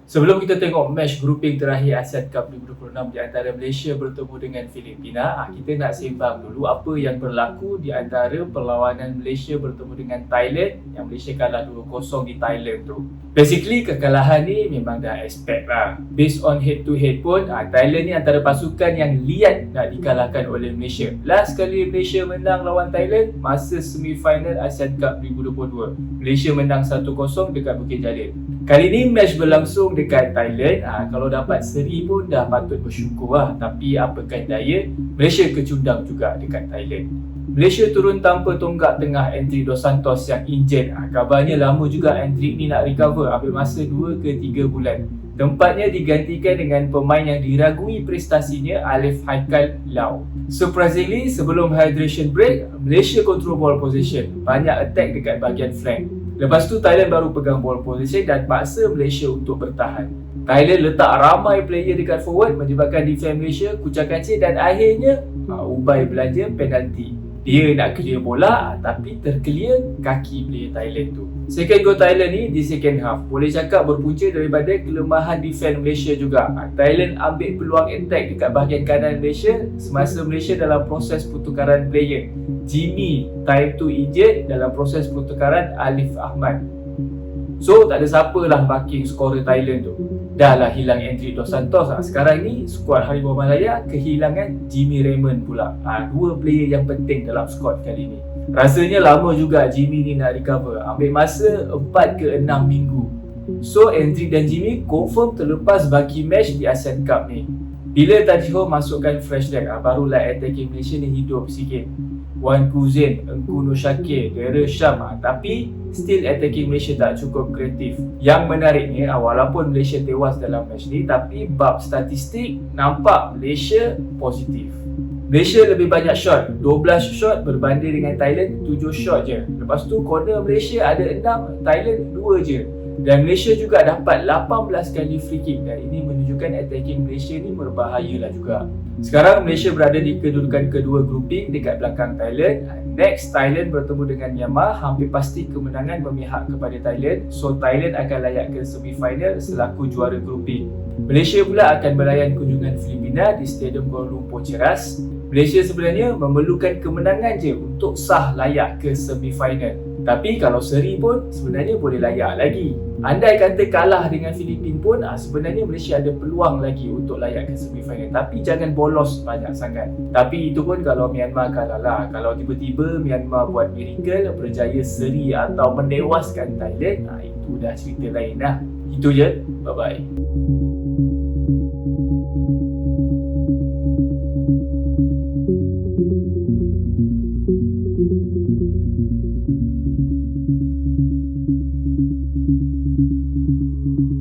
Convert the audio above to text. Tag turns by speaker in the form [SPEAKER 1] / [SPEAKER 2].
[SPEAKER 1] Sebelum kita tengok match grouping terakhir Asian Cup 2026 di antara Malaysia bertemu dengan Filipina, kita nak sembang dulu apa yang berlaku di antara perlawanan Malaysia bertemu dengan Thailand yang Malaysia kalah 2-0 di Thailand tu. Basically kekalahan ni memang dah expect lah. Based on head to head pun, Thailand ni antara pasukan yang liat nak dikalahkan oleh Malaysia. Last kali Malaysia menang lawan Thailand masa semifinal Asian Cup 2022. Malaysia menang 1-0 dekat Bukit Jalil. Kali ni match berlangsung dekat Thailand. Kalau dapat seri pun dah patut bersyukur lah. Tapi apakah daya, Malaysia kecundang juga dekat Thailand. Malaysia turun tanpa tonggak tengah Endrick Dos Santos yang injured. Kabarnya lama juga Endrick ni nak recover, ambil masa 2 ke 3 bulan. Tempatnya digantikan dengan pemain yang diragui prestasinya, Alif Haikal Lau. Surprisingly, sebelum hydration break, Malaysia control ball position. Banyak attack dekat bahagian flank. Lepas tu Thailand baru pegang ball position dan paksa Malaysia untuk bertahan. Thailand letak ramai player dekat forward menyebabkan defense Malaysia kucak-kacir dan akhirnya Ubay belanja penalti. Dia nak clear bola tapi terclear kaki player Thailand tu. Second goal Thailand ni di second half boleh cakap berpunca daripada kelemahan defense Malaysia juga. Thailand ambil peluang attack dekat bahagian kanan Malaysia semasa Malaysia dalam proses pertukaran player. Jimmy time tu injured dalam proses pertukaran Alif Ahmad. So tak ada siapa lah backing scorer Thailand tu. Dah lah hilang Endrick Dos Santos. Sekarang ni skuad Harimau Malaya kehilangan Jimmy Raymond pula. Dua player yang penting dalam skuad kali ni. Rasanya lama juga Jimmy ni nak recover. Ambil masa 4 ke 6 minggu. So Endrick dan Jimmy confirm terlepas baki match di Asian Cup ni. Bila Tajiho masukkan fresh leg, barulah attacking Malaysia ni hidup sikit. Wan Kuzin, Engku Nur Syakir, Daryl Sham, tapi still attacking Malaysia tak cukup kreatif. Yang menariknya, walaupun Malaysia tewas dalam match ni, tapi bab statistik nampak Malaysia positif. Malaysia lebih banyak shot, 12 shot berbanding dengan Thailand 7 shot je. Lepas tu corner Malaysia ada 6, Thailand 2 je. Dan Malaysia juga dapat 18 kali free kick dan ini menunjukkan attacking Malaysia ni berbahaya lah juga. Sekarang Malaysia berada di kedudukan kedua grouping dekat belakang Thailand. Next Thailand bertemu dengan Myanmar, hampir pasti kemenangan memihak kepada Thailand. So Thailand akan layak ke semifinal selaku juara grouping. Malaysia pula akan melayan kunjungan Filipina di Stadium Kuala Lumpur Cheras. Malaysia sebenarnya memerlukan kemenangan je untuk sah layak ke semifinal. Tapi kalau seri pun sebenarnya boleh layak lagi. Andai kata kalah dengan Filipina pun sebenarnya Malaysia ada peluang lagi untuk layak ke semifinal. Tapi jangan bolos banyak sangat. Tapi itu pun kalau Myanmar kalah lah. Kalau tiba-tiba Myanmar buat miracle, berjaya seri atau menewaskan Thailand, itu dah cerita lain lah. Itu je. Bye-bye.